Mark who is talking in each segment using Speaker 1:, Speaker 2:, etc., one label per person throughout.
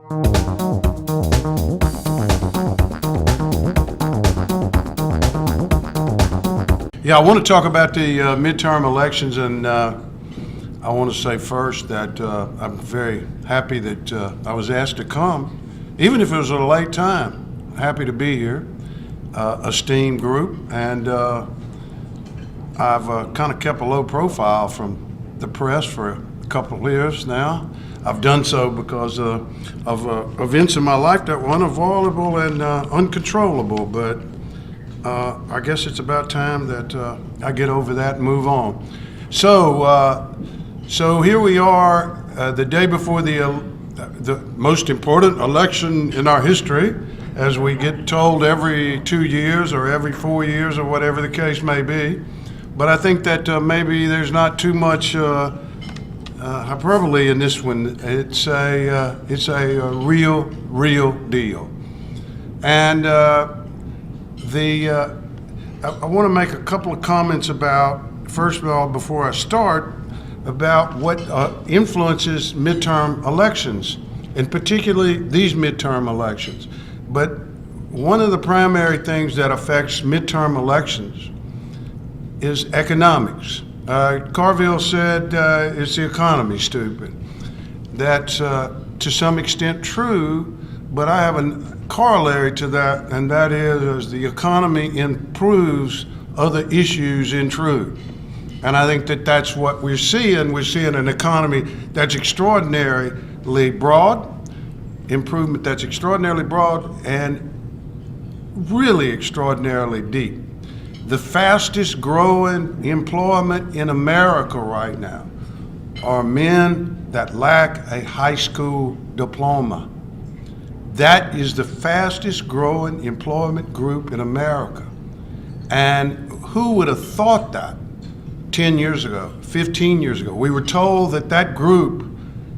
Speaker 1: Yeah, I want to talk about the midterm elections, and I want to say first that I'm very happy that I was asked to come, even if it was at a late time. Happy to be here, esteemed group, and I've kind of kept a low profile from the press for a couple of years now. I've done so because of events in my life that were unavoidable and uncontrollable, but I guess it's about time that I get over that and move on. So here we are, the day before the most important election in our history, as we get told every 2 years or every 4 years or whatever the case may be. But I think that maybe there's not too much hyperbole in this one. It's a real deal, and I want to make a couple of comments about, first of all, before I start, about what influences midterm elections, and particularly these midterm elections. But one of the primary things that affects midterm elections is economics. Carville said it's the economy, stupid. That's to some extent true, but I have a corollary to that, and that is as the economy improves, other issues intrude. And I think that that's what we're seeing. We're seeing an economy that's extraordinarily broad, improvement that's extraordinarily broad and really extraordinarily deep. The fastest growing employment in America right now are men that lack a high school diploma. That is the fastest growing employment group in America. And who would have thought that 10 years ago, 15 years ago? We were told that that group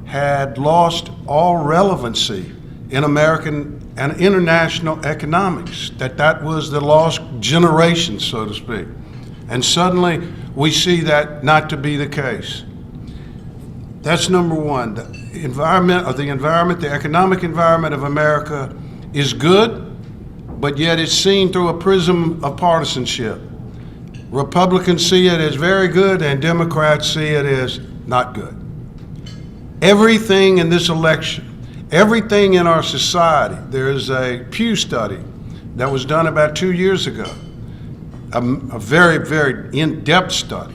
Speaker 1: had lost all relevancy in American and international economics, that was the lost generation, so to speak. And suddenly we see that not to be the case. That's number one. The economic environment of America is good, but yet it's seen through a prism of partisanship. Republicans see it as very good, and Democrats see it as not good. Everything in this election, everything in our society, there is a Pew study that was done about 2 years ago, a very, very in-depth study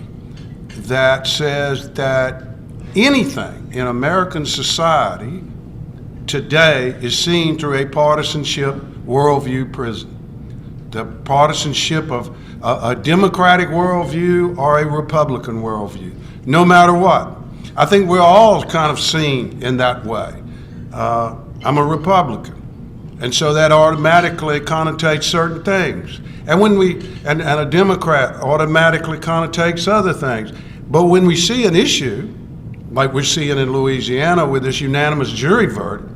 Speaker 1: that says that anything in American society today is seen through a partisanship worldview prism. The partisanship of a Democratic worldview or a Republican worldview, no matter what. I think we're all kind of seen in that way. I'm a Republican, and so that automatically connotates certain things. And and a Democrat automatically connotates other things. But when we see an issue, like we're seeing in Louisiana with this unanimous jury verdict,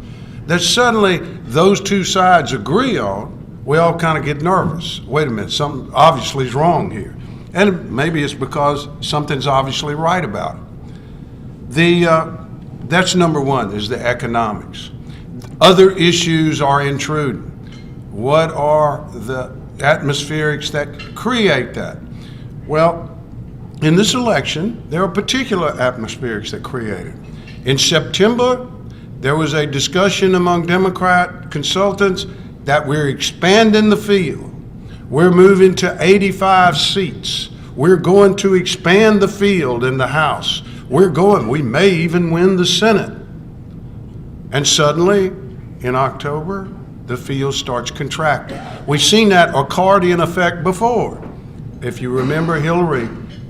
Speaker 1: that suddenly those two sides agree on, we all kind of get nervous. Wait a minute, something obviously is wrong here. And maybe it's because something's obviously right about it. That's number one, is the economics. Other issues are intruding. What are the atmospherics that create that? Well, in this election, there are particular atmospherics that create it. In September, there was a discussion among Democrat consultants that we're expanding the field. We're moving to 85 seats. We're going to expand the field in the House. We may even win the Senate. And suddenly, in October, the field starts contracting. We've seen that accordion effect before. If you remember, Hillary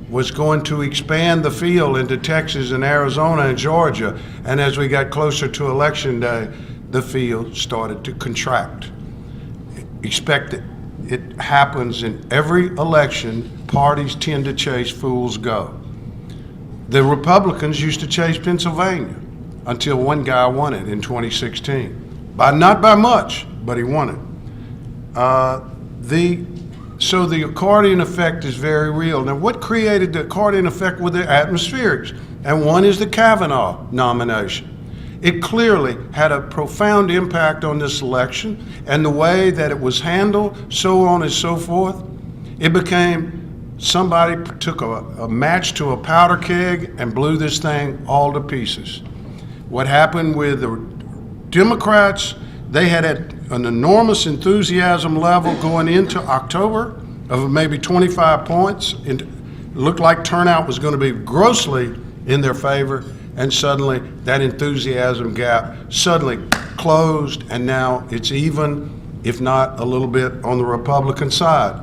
Speaker 1: was going to expand the field into Texas and Arizona and Georgia, and as we got closer to Election Day, the field started to contract. Expect it. It happens in every election. Parties tend to chase fools go. The Republicans used to chase Pennsylvania until one guy won it in 2016. Not by much, but he won it. So the accordion effect is very real. Now, what created the accordion effect with the atmospherics? And one is the Kavanaugh nomination. It clearly had a profound impact on this election and the way that it was handled, so on and so forth. It became somebody took a match to a powder keg and blew this thing all to pieces. What happened with the Democrats, they had an enormous enthusiasm level going into October of maybe 25 points. It looked like turnout was going to be grossly in their favor, and suddenly that enthusiasm gap suddenly closed, and now it's even, if not a little bit, on the Republican side.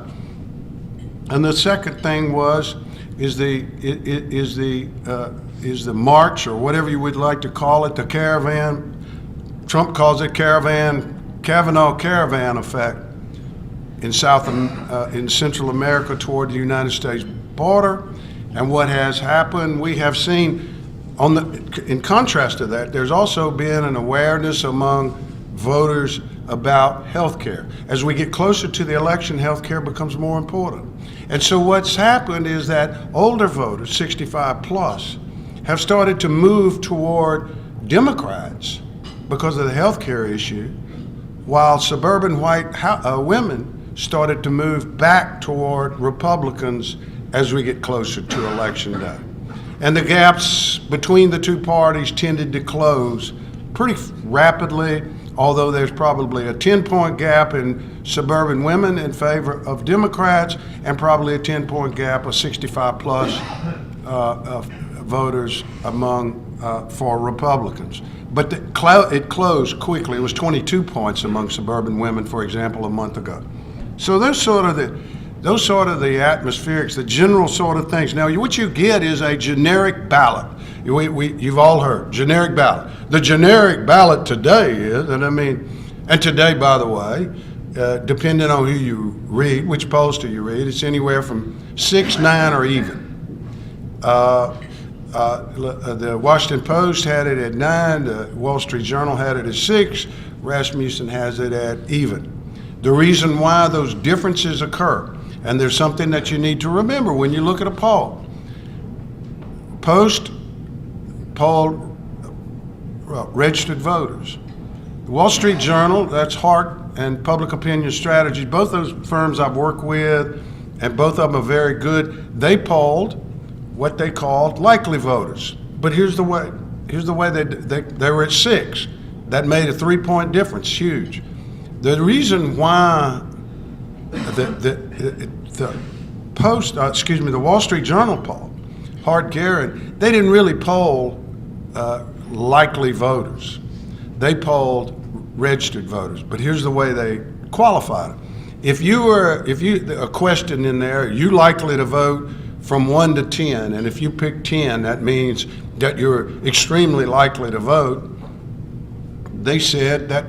Speaker 1: And the second thing is the march, or whatever you would like to call it, the caravan. Trump calls it Kavanaugh caravan effect in Central America toward the United States border. And what has happened, we have seen, in contrast to that, there's also been an awareness among voters about health care. As we get closer to the election, health care becomes more important. And so what's happened is that older voters, 65 plus, have started to move toward Democrats because of the health care issue, while suburban white women started to move back toward Republicans as we get closer to Election Day. And the gaps between the two parties tended to close pretty rapidly, although there's probably a 10-point gap in suburban women in favor of Democrats and probably a 10-point gap of 65 plus voters for Republicans. But it closed quickly. It was 22 points among suburban women, for example, a month ago. So those sort of the atmospherics, the general sort of things. Now, what you get is a generic ballot. You've all heard, generic ballot. The generic ballot today is, and today, by the way, depending on who you read, which pollster you read, it's anywhere from 6, 9, or even. The Washington Post had it at 9, the Wall Street Journal had it at 6, Rasmussen has it at even. The reason why those differences occur, and there's something that you need to remember when you look at a poll. Post polled registered voters. The Wall Street Journal, that's Hart and Public Opinion Strategies, both those firms I've worked with, and both of them are very good. They polled what they called likely voters. But here's the way they were at 6. That made a 3-point difference, huge. The reason why the Wall Street Journal poll, Hart Garrett, they didn't really poll likely voters. They polled registered voters. But here's the way they qualified it. If a question in there, are you likely to vote from 1 to 10, and if you pick 10, that means that you're extremely likely to vote. They said that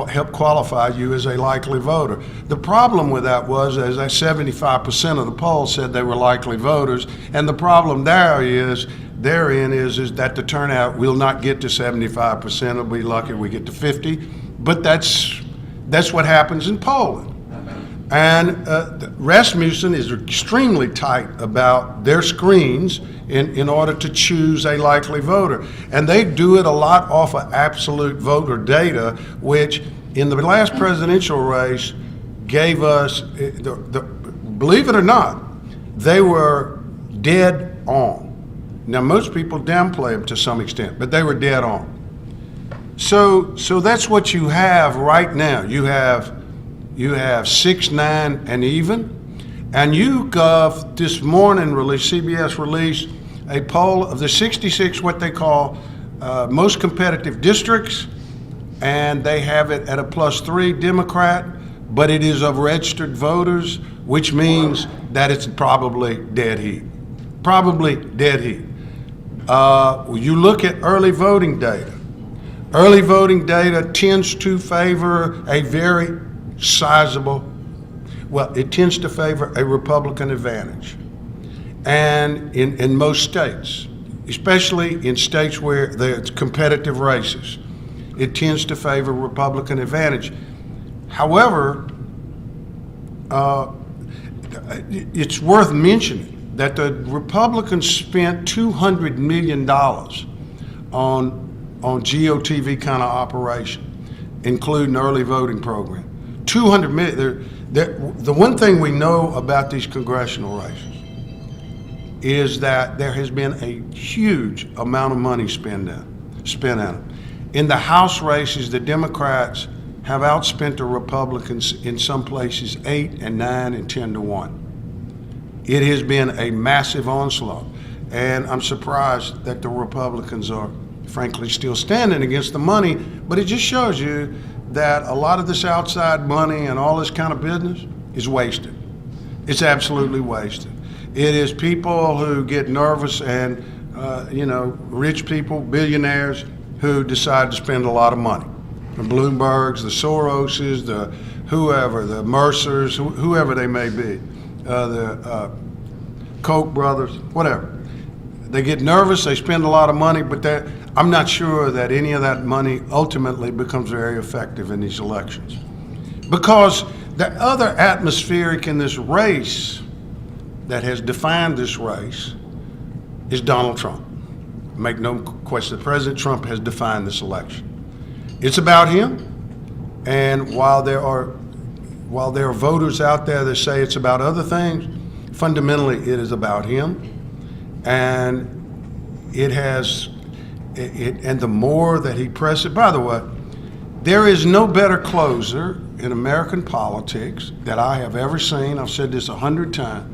Speaker 1: helped qualify you as a likely voter. The problem with that was, as 75% of the poll said they were likely voters, and the problem therein is that the turnout will not get to 75%. It'll be lucky we get to 50, but that's what happens in polling. And Rasmussen is extremely tight about their screens in order to choose a likely voter. And they do it a lot off of absolute voter data, which in the last presidential race gave us, believe it or not, they were dead on. Now, most people downplay them to some extent, but they were dead on. So that's what you have right now. You have 6, 9, and even. And YouGov this morning CBS released a poll of the 66 what they call most competitive districts, and they have it at a +3 Democrat, but it is of registered voters, which means that it's probably dead heat. Probably dead heat. You look at early voting data. Early voting data tends to favor a very sizable, it tends to favor a Republican advantage. And in most states, especially in states where there's competitive races, it tends to favor Republican advantage. However, it's worth mentioning that the Republicans spent $200 million on on GOTV kind of operation, including early voting program. 200 million. The one thing we know about these congressional races is that there has been a huge amount of money spent in them. In the House races, the Democrats have outspent the Republicans in some places 8 and 9 and 10 to 1. It has been a massive onslaught, and I'm surprised that the Republicans are frankly still standing against the money, but it just shows you that a lot of this outside money and all this kind of business is wasted. It's absolutely wasted. It is people who get nervous and, rich people, billionaires, who decide to spend a lot of money. The Bloombergs, the Soroses, the whoever, the Mercers, whoever they may be, the Koch brothers, whatever. They get nervous, they spend a lot of money, but I'm not sure that any of that money ultimately becomes very effective in these elections. Because the other atmospheric in this race that has defined this race is Donald Trump. Make no question, President Trump has defined this election. It's about him, and while there are voters out there that say it's about other things, fundamentally it is about him, and and the more that he presses it. By the way, there is no better closer in American politics that I have ever seen. I've said this 100 times.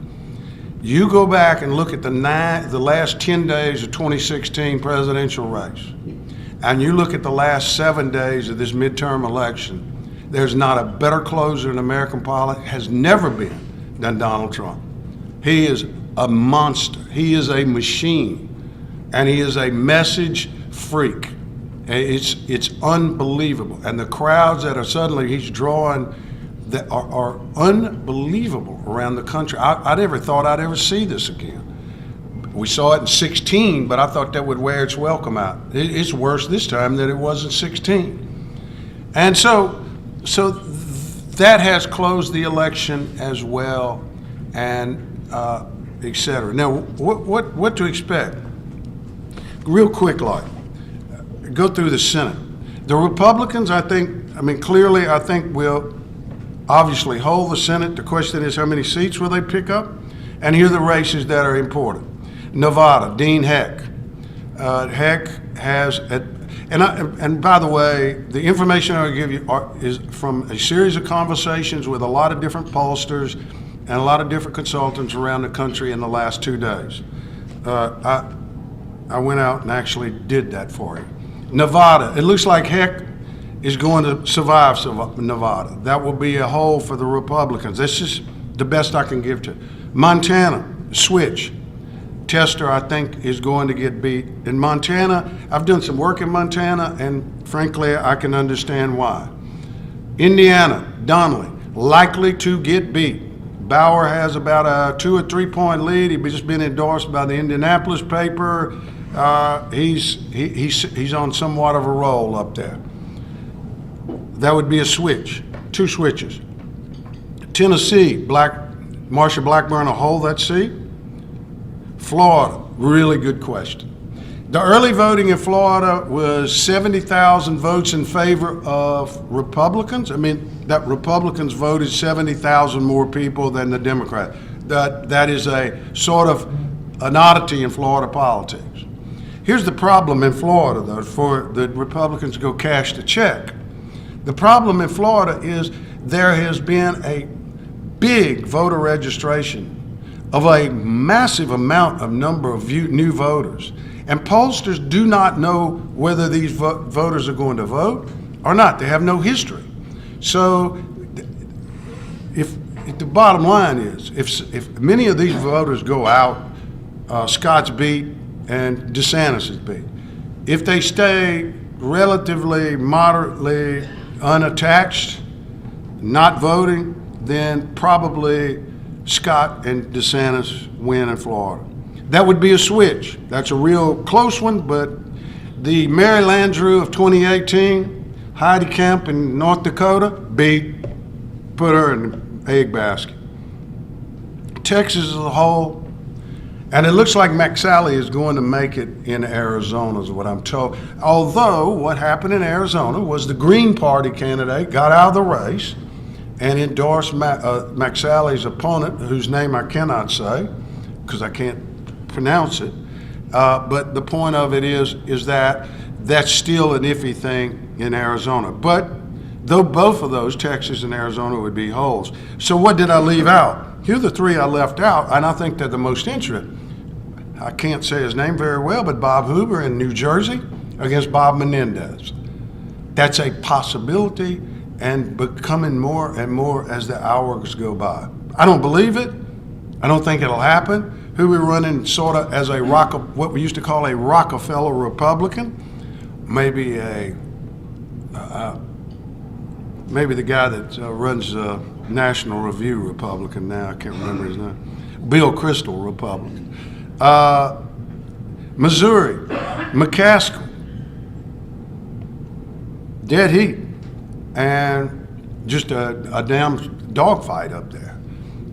Speaker 1: You go back and look at the last 10 days of 2016 presidential race, and you look at the last 7 days of this midterm election, there's not a better closer in American politics, has never been, than Donald Trump. He is a monster. He is a machine, and he is a message freak. It's unbelievable. And the crowds that are suddenly he's drawing that are unbelievable around the country. I never thought I'd ever see this again. We saw it in 16, but I thought that would wear its welcome out. It's worse this time than it was in 16. And so that has closed the election as well, and et cetera. Now, what to expect? Real quick, go through the Senate. The Republicans, clearly, I think will obviously hold the Senate. The question is, how many seats will they pick up? And here are the races that are important. Nevada, Dean Heck. Heck has, and by the way, the information I'll give you is from a series of conversations with a lot of different pollsters and a lot of different consultants around the country in the last 2 days. I went out and actually did that for you. Nevada, it looks like Heck is going to survive Nevada. That will be a hole for the Republicans. That's just the best I can give to you. Montana, switch. Tester, I think, is going to get beat. In Montana, I've done some work in Montana, and frankly, I can understand why. Indiana, Donnelly, likely to get beat. Bauer has about a 2 or 3 point lead. He's just been endorsed by the Indianapolis paper. He's on somewhat of a roll up there. That would be a switch, 2 switches. Tennessee, Marsha Blackburn will hold that seat. Florida, really good question. The early voting in Florida was 70,000 votes in favor of Republicans. That Republicans voted 70,000 more people than the Democrats. That is a sort of an oddity in Florida politics. Here's the problem in Florida, though, for the Republicans to go cash the check. The problem in Florida is there has been a big voter registration of a massive amount of number of new voters. And pollsters do not know whether these voters are going to vote or not. They have no history. So if the bottom line is, if many of these voters go out, Scott's beat and DeSantis is beat. If they stay relatively moderately unattached, not voting, then probably Scott and DeSantis win in Florida. That would be a switch. That's a real close one, but the Mary Landrieu of 2018, Heidi Kemp in North Dakota, put her in the egg basket. Texas as a whole, And it looks like McSally is going to make it in Arizona, is what I'm told. Although what happened in Arizona was the Green Party candidate got out of the race and endorsed McSally's opponent, whose name I cannot say because I can't pronounce it. But the point of it is that that's still an iffy thing in Arizona. But though both of those, Texas and Arizona, would be holes. So what did I leave out? Here are the three I left out, and I think they're the most interesting. I can't say his name very well, but Bob Hoover in New Jersey against Bob Menendez. That's a possibility and becoming more and more as the hours go by. I don't believe it. I don't think it'll happen. Hoover running sort of as what we used to call a Rockefeller Republican, maybe maybe the guy that runs National Review Republican now, I can't remember his name, Bill Kristol Republican. Missouri, McCaskill, dead heat, and just a damn dogfight up there.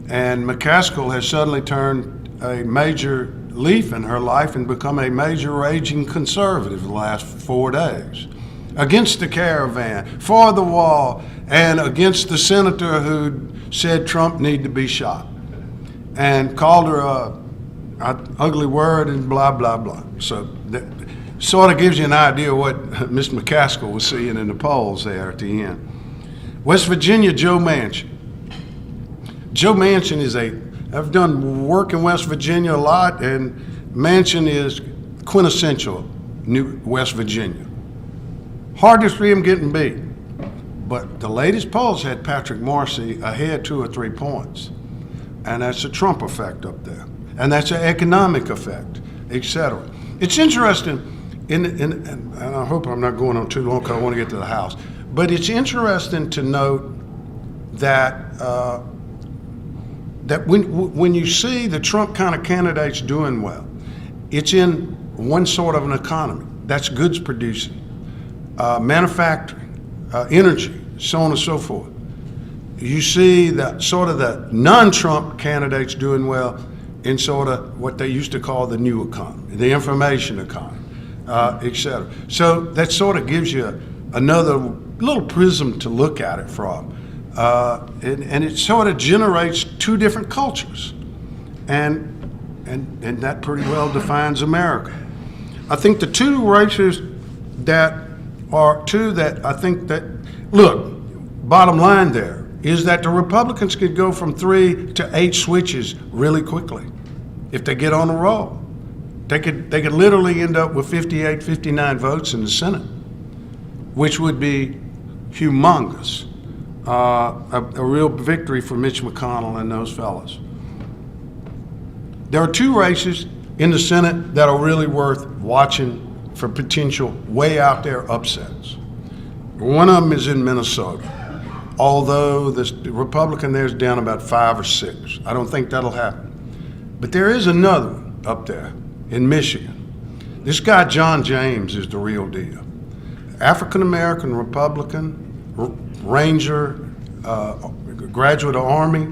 Speaker 1: And McCaskill has suddenly turned a major leaf in her life and become a major raging conservative the last 4 days. Against the caravan, for the wall, and against the senator who said Trump needed to be shot and called her an ugly word and blah, blah, blah. So that sort of gives you an idea what Mr. McCaskill was seeing in the polls there at the end. West Virginia, Joe Manchin. Joe Manchin I've done work in West Virginia a lot, and Manchin is quintessential New West Virginia. Hard to see him getting beat, but the latest polls had Patrick Morrisey ahead 2 or 3 points, and that's a Trump effect up there, and that's an economic effect, etc. It's interesting, and I hope I'm not going on too long because I want to get to the House, but it's interesting to note that that when you see the Trump kind of candidates doing well, it's in one sort of an economy. That's goods producing. Manufacturing, energy, so on and so forth. You see that sort of the non-Trump candidates doing well in sort of what they used to call the new economy, the information economy, et cetera. So that sort of gives you another little prism to look at it from. And it sort of generates 2 different cultures. And that pretty well defines America. I think the 2 races that are 2 that I think that, look, bottom line there is that the Republicans could go from 3 to 8 switches really quickly if they get on a roll. They could literally end up with 58, 59 votes in the Senate, which would be humongous. A real victory for Mitch McConnell and those fellas. There are 2 races in the Senate that are really worth watching for potential way out there upsets. One of them is in Minnesota, although the Republican there is down about 5 or 6. I don't think that'll happen. But there is another one up there in Michigan. This guy, John James, is the real deal. African-American Republican, Ranger, graduate of Army,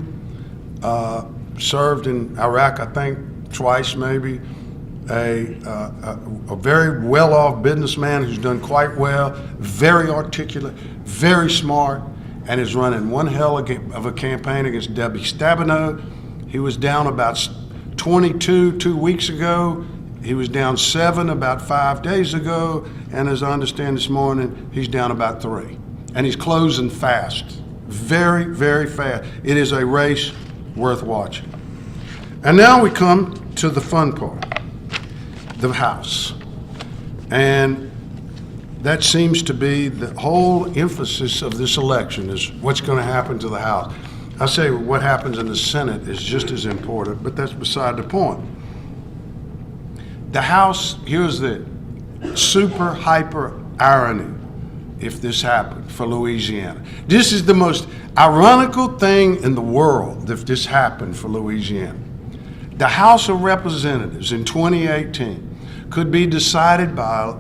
Speaker 1: served in Iraq, I think, twice maybe. A very well-off businessman who's done quite well, very articulate, very smart, and is running one hell of a campaign against Debbie Stabenow. He was down about 22 2 weeks ago. He was down 7 about 5 days ago, and as I understand this morning, he's down about 3. And he's closing fast, very, very fast. It is a race worth watching. And now we come to the fun part. The House. And that seems to be the whole emphasis of this election is what's going to happen to the House. I say what happens in the Senate is just as important, but that's beside the point. The House, here's the super hyper irony if this happened for Louisiana. This is the most ironical thing in the world if this happened for Louisiana. The House of Representatives in 2018 could be decided by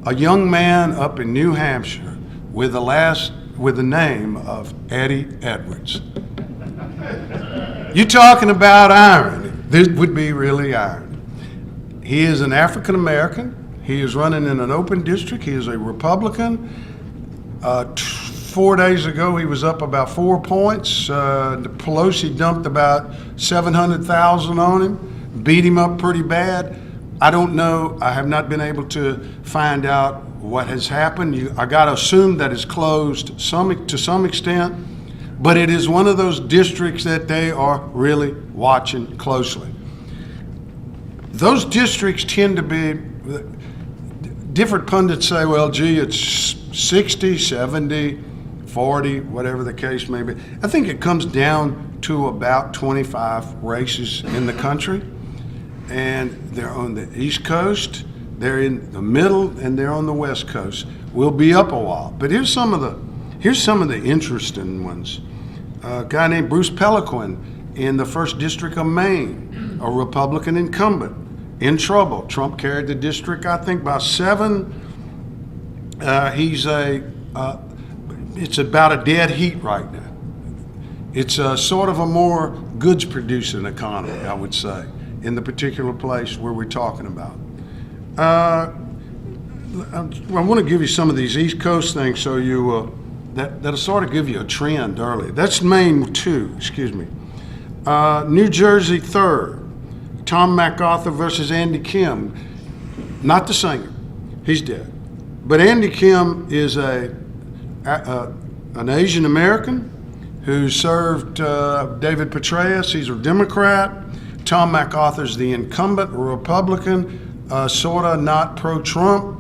Speaker 1: a young man up in New Hampshire with the name of Eddie Edwards. You're talking about irony. This would be really irony. He is an African American. He is running in an open district. He is a Republican. 4 days ago, he was up about 4 points. Pelosi dumped about 700,000 on him, beat him up pretty bad. I don't know. I have not been able to find out what has happened. I got to assume that it's closed to some extent, but it is one of those districts that they are really watching closely. Those districts tend to be, different pundits say, well, gee, it's 60, 70, 40, whatever the case may be. I think it comes down to about 25 races in the country, and they're on the East Coast, they're in the middle, and they're on the West Coast. We'll be up a while, but here's some of the interesting ones. A guy named Bruce Peliquin in the 1st District of Maine, a Republican incumbent, in trouble. Trump carried the district, I think, by 7. It's about a dead heat right now. It's sort of a more goods-producing economy, I would say, in the particular place where we're talking about. I want to give you some of these East Coast things so that'll sort of give you a trend early. That's Maine 2, excuse me. New Jersey 3rd, Tom McCarthy versus Andy Kim. Not the singer, he's dead. But Andy Kim is an Asian American who served David Petraeus. He's a Democrat. Tom McCarthy's the incumbent, a Republican, sort of not pro-Trump,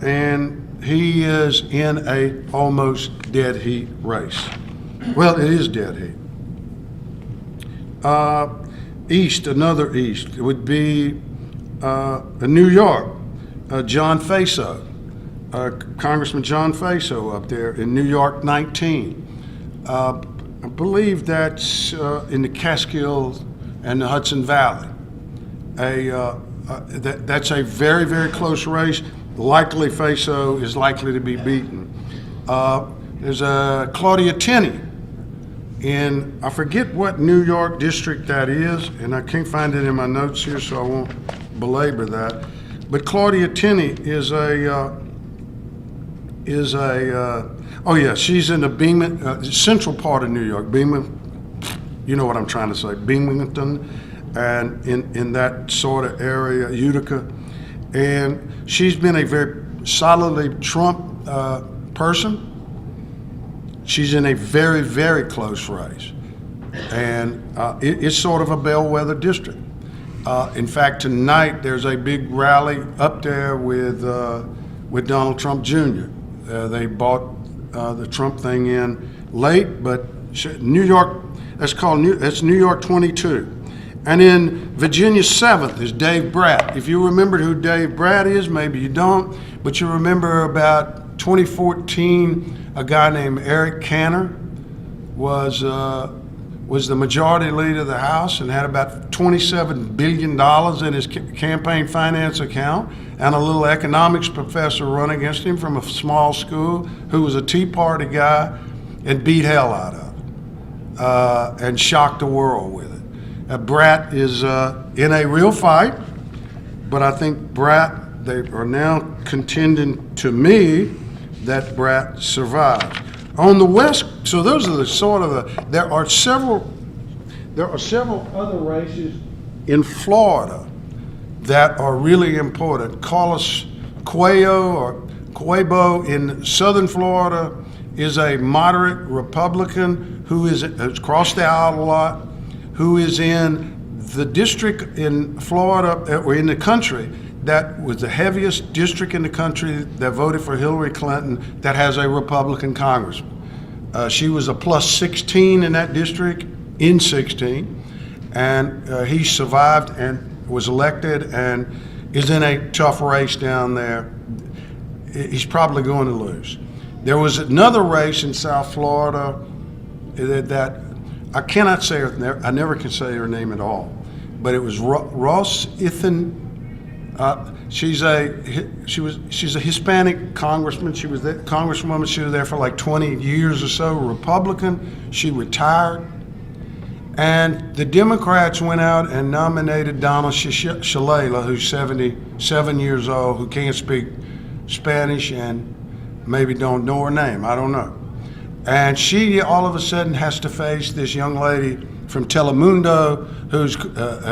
Speaker 1: and he is in a almost dead heat race. Well, it is dead heat. East, another East, it would be New York, John Faso, Congressman John Faso up there in New York 19. I believe that's in the Catskills and the Hudson Valley. That's a very, very close race. Likely Faso is likely to be beaten. There's Claudia Tenney in, I forget what New York district that is, and I can't find it in my notes here, so I won't belabor that. But Claudia Tenney is she's in the Beamington, central part of New York, you know what I'm trying to say, Beamington, and in that sort of area, Utica. And she's been a very solidly Trump person. She's in a very, very close race. And it's sort of a bellwether district. In fact, tonight there's a big rally up there with Donald Trump Jr. They bought the Trump thing in late, but New York, that's New York 22. And in Virginia 7th is Dave Bratt. If you remember who Dave Bratt is, maybe you don't, but you remember about 2014, a guy named Eric Cantor was the majority leader of the House and had about $27 billion in his campaign finance account, and a little economics professor run against him from a small school who was a Tea Party guy and beat hell out of it and shocked the world with it. Bratt is in a real fight, but I think Bratt, they are now contending to me that Bratt survives. On the West, so those are the sort of there are several other races in Florida that are really important. Carlos Cuervo in southern Florida is a moderate Republican who has crossed the aisle a lot, who is in the district in Florida, or in the country, that was the heaviest district in the country that voted for Hillary Clinton that has a Republican congressman. She was a plus 16 in that district, in 16, and he survived and was elected and is in a tough race down there. He's probably going to lose. There was another race in South Florida that I cannot say her, I never can say her name at all, but it was Ross Ethan. She's a Hispanic congressman. She was there, congresswoman. She was there for like 20 years or so. Republican. She retired, And the Democrats went out and nominated Donna Shalala, who's 77 years old, who can't speak Spanish and maybe don't know her name. I don't know. And she all of a sudden has to face this young lady from Telemundo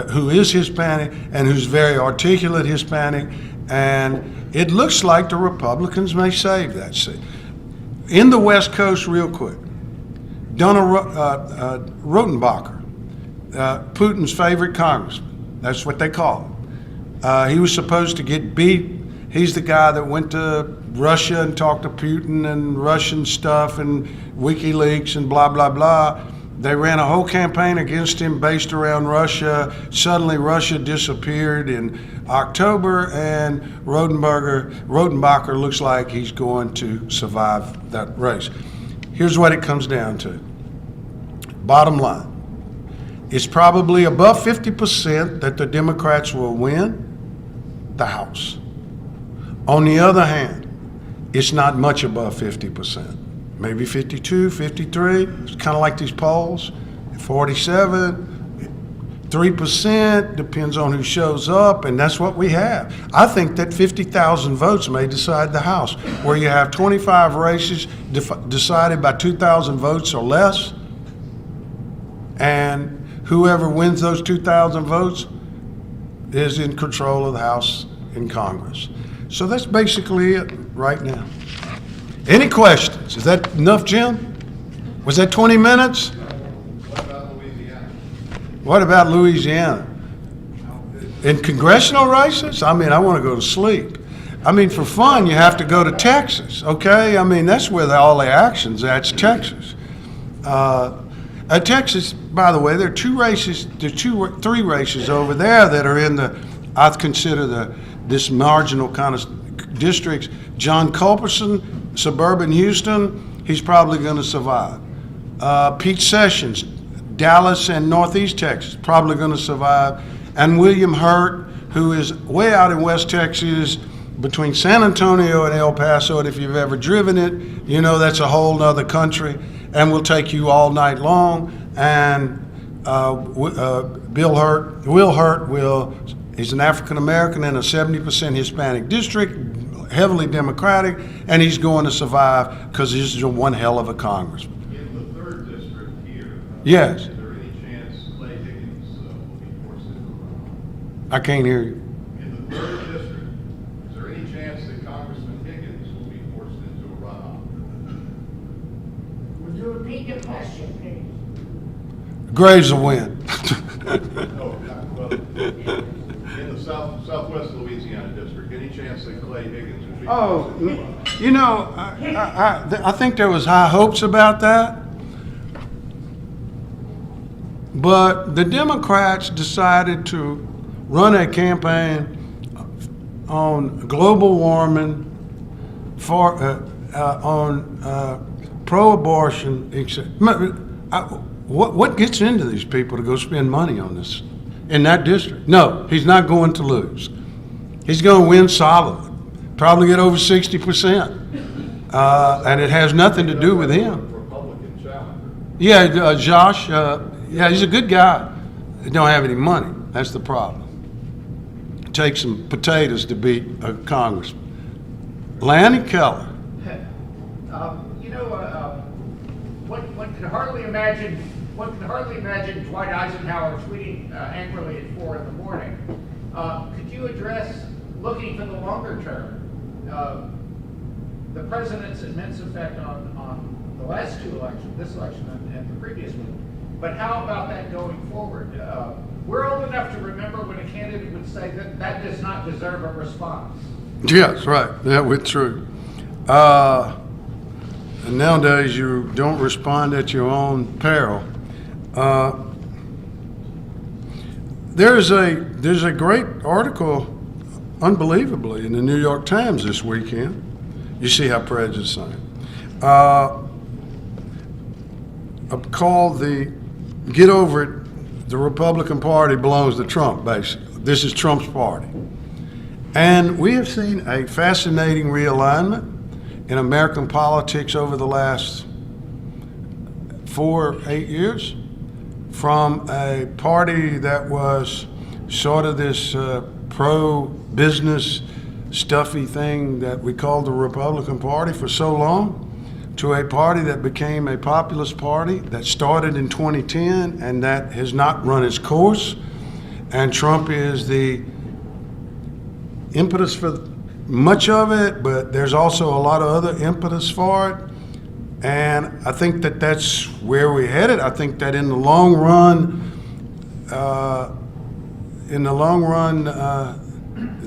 Speaker 1: who is Hispanic and who's very articulate Hispanic. And it looks like the Republicans may save that seat. In the West Coast, real quick, Donna Rotenbacher, Putin's favorite congressman. That's what they call him. He was supposed to get beat. He's the guy that went to Russia and talked to Putin and Russian stuff and WikiLeaks and blah, blah, blah. They ran a whole campaign against him based around Russia. Suddenly Russia disappeared in October, and Rotenbacher looks like he's going to survive that race. Here's what it comes down to. Bottom line, it's probably above 50% that the Democrats will win the House. On the other hand, it's not much above 50%. Maybe 52, 53. It's kind of like these polls. 47, 3%, depends on who shows up, and that's what we have. I think that 50,000 votes may decide the House, where you have 25 races decided by 2,000 votes or less, and whoever wins those 2,000 votes is in control of the House and Congress. So that's basically it right now. Any questions? Is that enough, Jim? Was that 20 minutes?
Speaker 2: What about Louisiana?
Speaker 1: What about Louisiana? In congressional races? I mean, I want to go to sleep. I mean, for fun, you have to go to Texas, okay? I mean, that's where all the action's at, Texas. Texas, by the way, there are three races over there that are in the, I consider this marginal kind of districts. John Culberson, suburban Houston, he's probably going to survive. Pete Sessions, Dallas and Northeast Texas, probably going to survive. And William Hurt, who is way out in West Texas, between San Antonio and El Paso, and if you've ever driven it, you know that's a whole nother country, and will take you all night long. And Will Hurt, he's an African American in a 70% Hispanic district, heavily Democratic, and he's going to survive because he's one hell of a congressman.
Speaker 2: In the 3rd district here,
Speaker 1: yes.
Speaker 2: Is there any chance Clay Higgins will be forced into a runoff?
Speaker 1: I can't hear you.
Speaker 2: In the 3rd district, is there any chance that Congressman Higgins will be forced into a runoff?
Speaker 3: Would you repeat the question, please?
Speaker 1: Graves will win.
Speaker 2: No, well, in the southwest Louisiana district, any chance that Clay Higgins will be forced into a runoff?
Speaker 1: You know, I think there was high hopes about that. But the Democrats decided to run a campaign on global warming, on pro-abortion, etc. What gets into these people to go spend money on this in that district? No, he's not going to lose. He's going to win solidly, probably get over 60%, and it has nothing to do with him.
Speaker 2: Republican challenger.
Speaker 1: Yeah, Josh. Yeah, he's a good guy. He don't have any money. That's the problem. Take some potatoes to beat a congressman. Lanny Keller.
Speaker 3: One could hardly imagine Dwight Eisenhower tweeting angrily at 4 in the morning. Could you address, looking for the longer term, the president's immense effect on the last 2 elections, this election and the previous one? But how about that going forward? We're old enough to remember when a candidate would say that does not deserve a response.
Speaker 1: Yes, right. That was true. And nowadays you don't respond at your own peril. There's a great article, unbelievably, in the New York Times this weekend. You see how prejudiced I am. Called the Get Over It, the Republican Party belongs to Trump, basically. This is Trump's party. And we have seen a fascinating realignment in American politics over the last 8 years. from a party that was sort of this pro-business stuffy thing that we called the Republican Party for so long, to a party that became a populist party that started in 2010 and that has not run its course. And Trump is the impetus for much of it, but there's also a lot of other impetus for it. And I think that that's where we're headed. I think that in the long run,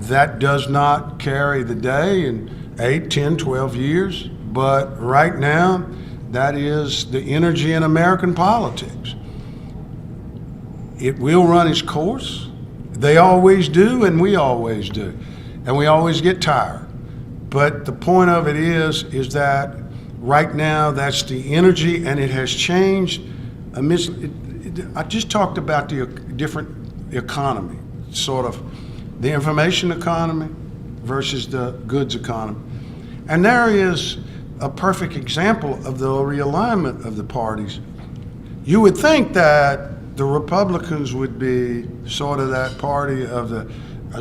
Speaker 1: that does not carry the day in 8, 10, 12 years. But right now, that is the energy in American politics. It will run its course. They always do, and we always do. And we always get tired. But the point of it is that right now, that's the energy, and it has changed. I just talked about the different economy, sort of the information economy versus the goods economy. And there is a perfect example of the realignment of the parties. You would think that the Republicans would be sort of that party of the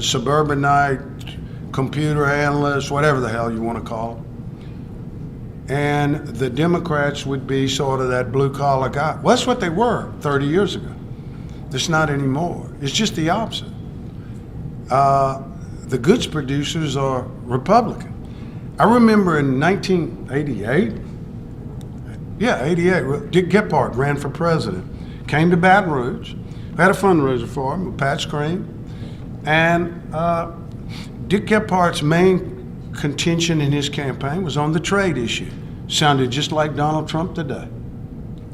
Speaker 1: suburbanite, computer analyst, whatever the hell you want to call them. And the Democrats would be sort of that blue-collar guy. Well, that's what they were 30 years ago. It's not anymore. It's just the opposite. The goods producers are Republican. I remember in 1988, 88, Dick Gephardt ran for president, came to Baton Rouge, had a fundraiser for him with Pat Screen, and Dick Gephardt's main contention in his campaign was on the trade issue. Sounded just like Donald Trump today.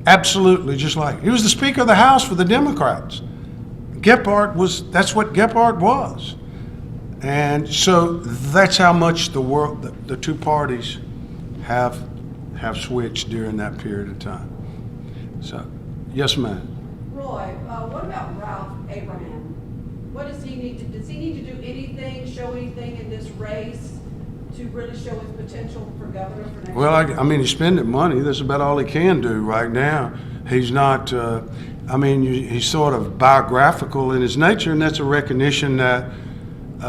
Speaker 1: Absolutely just like. He was the Speaker of the House for the Democrats. That's what Gephardt was. And so that's how much the two parties have switched during that period of time. So, yes, ma'am.
Speaker 4: Roy, what about Ralph Abraham? What does he need to do anything, show anything in this race to really show his potential for governor for next year?
Speaker 1: Well, I mean, he's spending money. That's about all he can do right now. He's not, he's sort of biographical in his nature, and that's a recognition that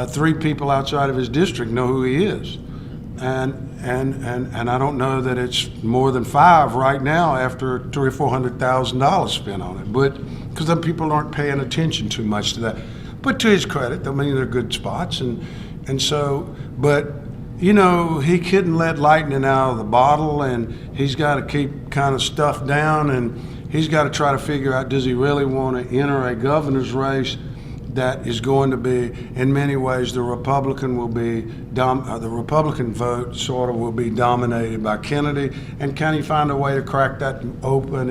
Speaker 1: 3 people outside of his district know who he is. And I don't know that it's more than 5 right now after $300,000 or $400,000 spent on it, but because the people aren't paying attention too much to that. But to his credit, I mean, they're good spots, and so, but you know, he couldn't let lightning out of the bottle, and he's got to keep kind of stuff down, and he's got to try to figure out, does he really want to enter a governor's race that is going to be, in many ways, the Republican vote sort of will be dominated by Kennedy, and can he find a way to crack that open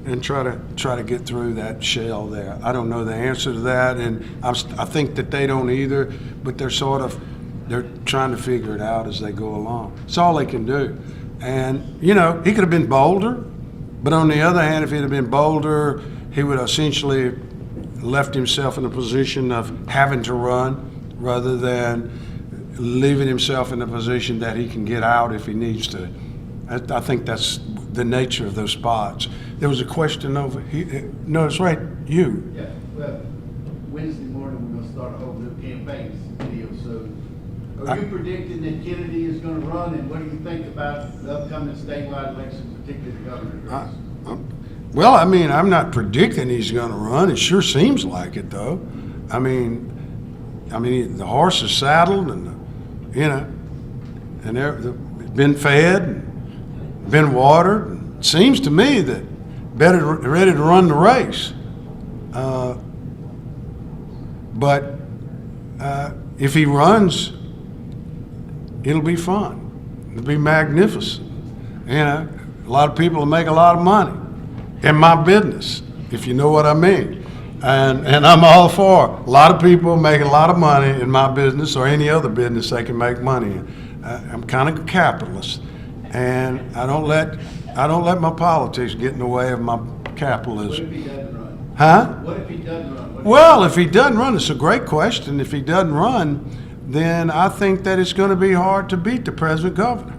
Speaker 1: and try to get through that shell there? I don't know the answer to that, and I think that they don't either, but they're trying to figure it out as they go along. It's all they can do. And, you know, he could have been bolder, but on the other hand, if he'd have been bolder, he would essentially left himself in a position of having to run rather than leaving himself in a position that he can get out if he needs to. I think that's the nature of those spots. There was a question over here. No, it's right. You.
Speaker 5: Yeah, well, Wednesday morning we're going to start a whole new campaign deal. So are you predicting that Kennedy is going to run, and what do you think about the upcoming statewide elections, particularly the governor's race?
Speaker 1: Well, I mean, I'm not predicting he's going to run. It sure seems like it, though. I mean, the horse is saddled, and and they're been fed, and been watered. And it seems to me that ready to run the race. But if he runs, it'll be fun. It'll be magnificent. A lot of people will make a lot of money in my business, if you know what I mean. And I'm all for it. A lot of people make a lot of money in my business or any other business they can make money in. I'm kind of a capitalist, and I don't let my politics get in the way of my capitalism.
Speaker 5: What if he doesn't run?
Speaker 1: Huh?
Speaker 5: What if he doesn't run?
Speaker 1: Well, if he doesn't run, it's a great question. If he doesn't run, then I think that it's going to be hard to beat the president governor.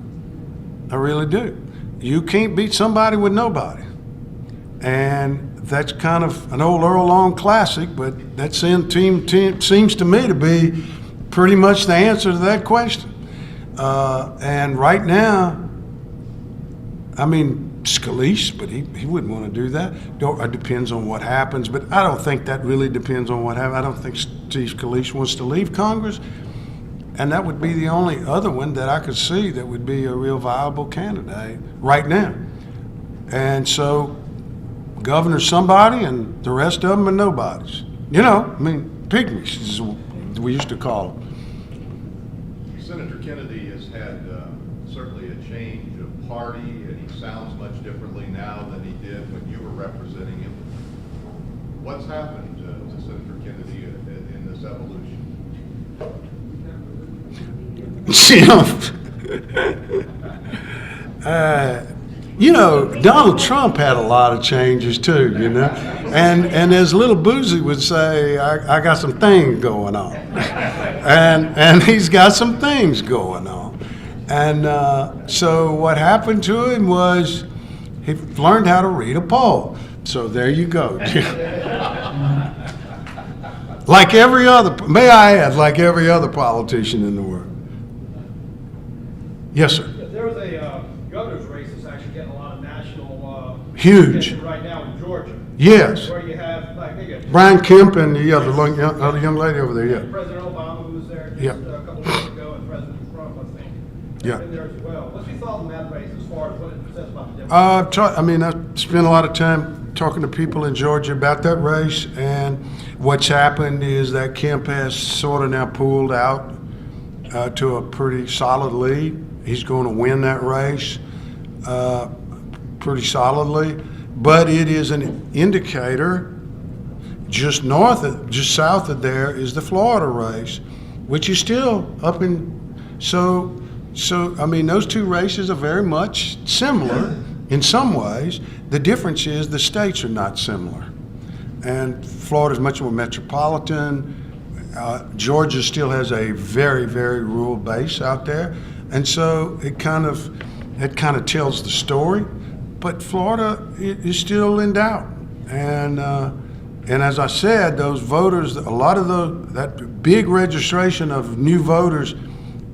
Speaker 1: I really do. You can't beat somebody with nobody. And that's kind of an old Earl Long classic, but that seems to me to be pretty much the answer to that question. And right now, I mean, Scalise, but he wouldn't want to do that. It depends on what happens, but I don't think that really depends on what happens. I don't think Steve Scalise wants to leave Congress, and that would be the only other one that I could see that would be a real viable candidate right now. And so, governor's somebody, and the rest of them are nobodies. You know, I mean, pygmies, is what we used to call them.
Speaker 2: Senator Kennedy has had certainly a change of party, and he sounds much differently now than he did when you were representing him. What's happened to Senator Kennedy in this evolution?
Speaker 1: You know, Donald Trump had a lot of changes too, you know, and as Little Boozy would say, I got some things going on, and he's got some things going on, and so what happened to him was he learned how to read a poll. So there you go. Like every other, may I add, like every other politician in the world. Yes, sir.
Speaker 6: There was a governor's race that's actually getting a lot of national
Speaker 1: Huge.
Speaker 6: attention right now in Georgia.
Speaker 1: Yes.
Speaker 6: Where you have, like, they get
Speaker 1: Brian Kemp and the other young lady over there, yeah.
Speaker 6: President Obama, who was there just
Speaker 1: Yeah.
Speaker 6: a couple weeks ago, and President Trump, I think,
Speaker 1: Yeah.
Speaker 6: been there as well. What's your thought on that race as far as what it says about the Democrats?
Speaker 1: I spent a lot of time talking to people in Georgia about that race, and what's happened is that Kemp has sort of now pulled out to a pretty solid lead. He's going to win that race pretty solidly, but it is an indicator. Just south of there is the Florida race, which is still up in. So I mean, those two races are very much similar in some ways. The difference is the states are not similar, and Florida's much more metropolitan. Georgia still has a very, very rural base out there, and so it kind of tells the story. But Florida is still in doubt, and as I said, those voters, a lot of that big registration of new voters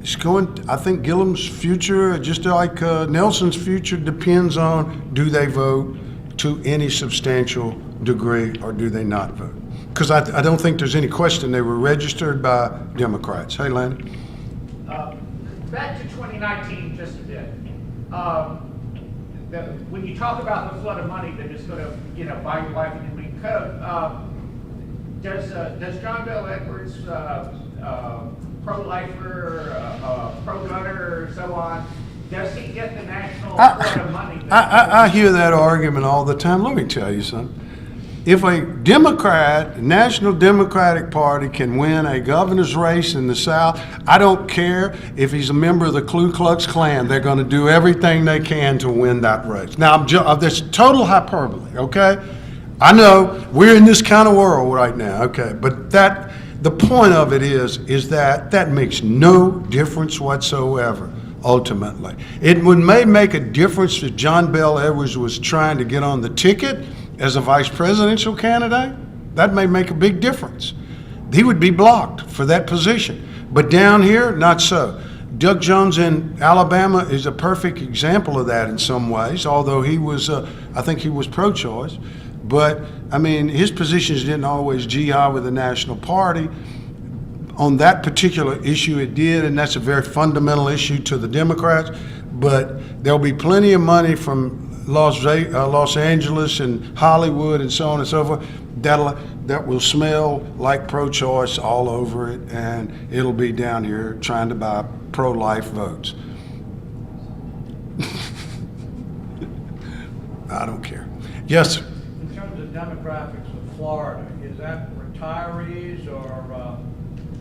Speaker 1: is going. I think Gillum's future, just like Nelson's future, depends on do they vote to any substantial degree or do they not vote. Because I don't think there's any question they were registered by Democrats. Hey, Lanny.
Speaker 3: Back to 2019 just a bit. When you talk about the flood of money that is going to, buy your wife a new green coat, does John Bel Edwards, pro-lifer, pro-gunner, so on, does he get the national flood of money?
Speaker 1: I hear that argument all the time. Let me tell you something. If a National Democratic Party can win a governor's race in the South, I don't care if he's a member of the Ku Klux Klan. They're going to do everything they can to win that race. Now, that's total hyperbole, okay? I know we're in this kind of world right now, okay? But the point of it is that makes no difference whatsoever, ultimately. It may make a difference if John Bel Edwards was trying to get on the ticket as a vice presidential candidate. That may make a big difference. He would be blocked for that position. But down here, not so. Doug Jones in Alabama is a perfect example of that in some ways, although he was, I think he was pro-choice. But, I mean, his positions didn't always jihad with the national party. On that particular issue, it did, and that's a very fundamental issue to the Democrats. But there'll be plenty of money from Los Angeles and Hollywood and so on and so forth that will smell like pro-choice all over it, and it'll be down here trying to buy pro-life votes. I don't care. Yes, sir.
Speaker 7: In terms of demographics of Florida, is that retirees or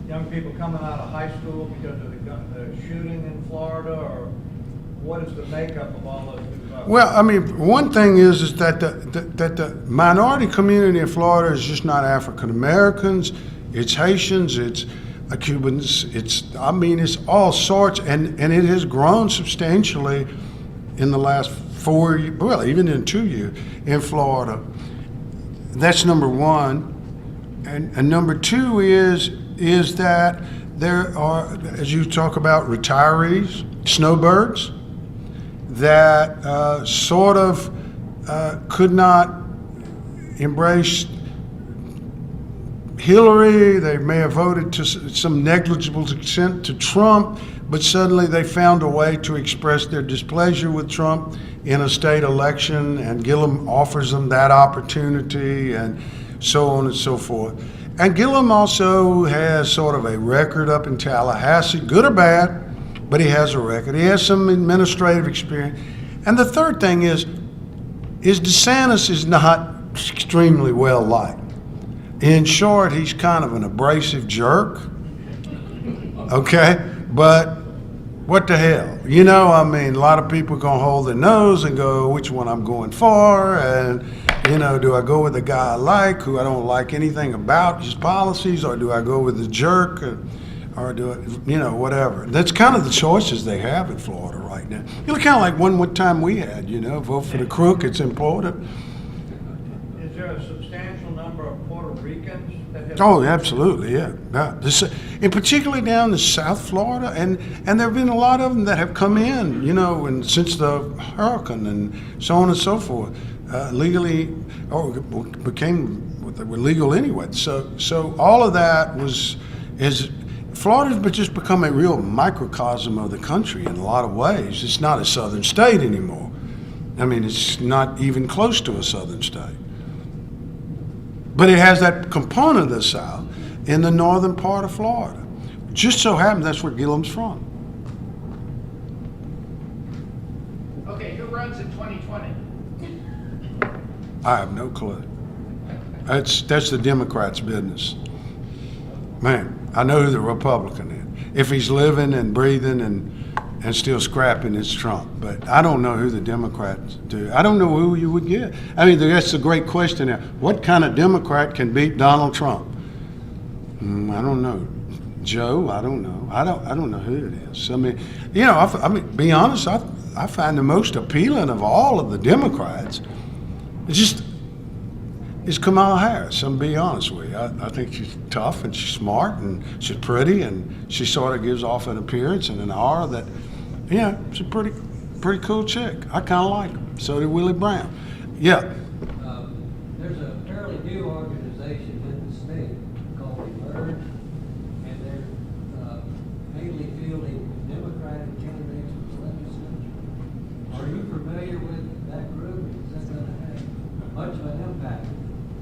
Speaker 7: young people coming out of high school because of the shooting in Florida, or what is the makeup of all those new voters?
Speaker 1: Well, I mean, one thing is that the minority community in Florida is just not African Americans. It's Haitians. It's Cubans. It's all sorts, and it has grown substantially in the last 4 year, well, even in 2 year in Florida. That's number one. And number two is that there are, as you talk about retirees, snowbirds, that sort of could not embrace Hillary. They may have voted to some negligible extent to Trump, but suddenly they found a way to express their displeasure with Trump in a state election, and Gillum offers them that opportunity, and so on and so forth. And Gillum also has sort of a record up in Tallahassee, good or bad, but he has a record. He has some administrative experience. And the third thing is DeSantis is not extremely well liked. In short, he's kind of an abrasive jerk, okay? But what the hell? You know, I mean, a lot of people are going to hold their nose and go, which one I'm going for? And, you know, do I go with the guy I like, who I don't like anything about his policies, or do I go with the jerk, or do I, you know, whatever? That's kind of the choices they have in Florida right now. You know, kind of like one time we had, you know, vote for the crook, it's important.
Speaker 7: Is there a substantial number of Puerto Ricans that have?
Speaker 1: Oh, absolutely, yeah. And particularly down in South Florida, and there have been a lot of them that have come in, you know, and since the hurricane and so on and so forth, legally, or they were legal anyway. So all of that Florida's just become a real microcosm of the country in a lot of ways. It's not a southern state anymore. I mean, it's not even close to a southern state. But it has that component of the South in the northern part of Florida. Just so happens that's where Gillum's from.
Speaker 3: Okay, who runs in 2020?
Speaker 1: I have no clue. That's the Democrats' business. Man, I know who the Republican is. If he's living and breathing and still scrapping, it's Trump. But I don't know who the Democrats do. I don't know who you would get. I mean, that's a great question now. What kind of Democrat can beat Donald Trump? I don't know. Joe, I don't know. I don't know who it is. I mean, you know, I mean, be honest, I find the most appealing of all of the Democrats is Kamala Harris. I'm be honest with you. I think she's tough and she's smart and she's pretty and she sort of gives off an appearance and an aura that, yeah, she's a pretty cool chick. I kind of like her. So did Willie Brown. Yeah.
Speaker 8: There's a fairly new organization in the state called Emerge, and they're mainly fielding Democratic candidates for the legislature. Are you familiar with that group? Is that going to have much of an impact?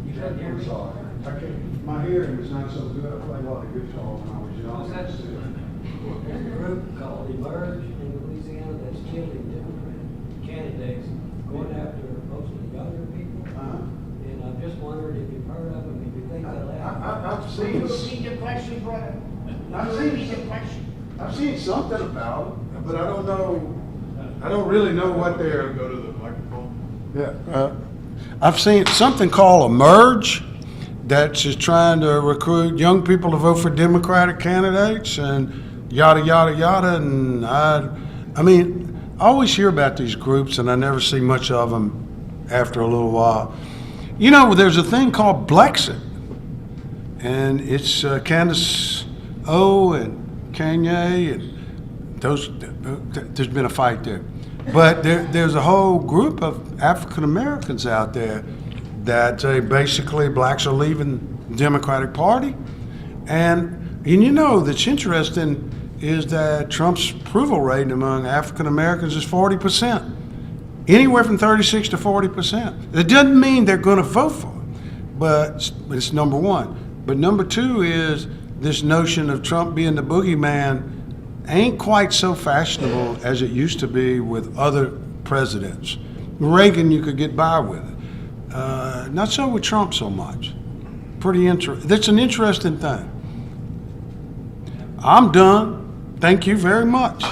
Speaker 8: You couldn't hear me?
Speaker 1: My hearing was not so good. I played a lot of guitar when I was young.
Speaker 8: There's a group called Emerge in Louisiana that's fielding Democratic candidates, going after mostly younger people. And I'm just wondering if you've heard of them, if you think they'll have.
Speaker 1: I've seen.
Speaker 3: Repeat your question, brother.
Speaker 1: I've seen.
Speaker 3: Repeat your question.
Speaker 1: I've seen something about it, but I don't know. I don't really know what they're.
Speaker 2: Go to the microphone.
Speaker 1: Yeah. I've seen something called Emerge that's just trying to recruit young people to vote for Democratic candidates and yada, yada, yada. And I mean, I always hear about these groups and I never see much of them after a little while. You know, there's a thing called Blexit, and it's Candace O and Kanye, and there's been a fight there. But there's a whole group of African Americans out there that basically blacks are leaving the Democratic Party. And you know, that's interesting is that Trump's approval rate among African Americans is 40%, anywhere from 36 to 40%. It doesn't mean they're going to vote for it, but it's number one. But number two is this notion of Trump being the boogeyman ain't quite so fashionable as it used to be with other presidents. Reagan, you could get by with it. Not so with Trump so much. Pretty interesting. That's an interesting thing. I'm done. Thank you very much.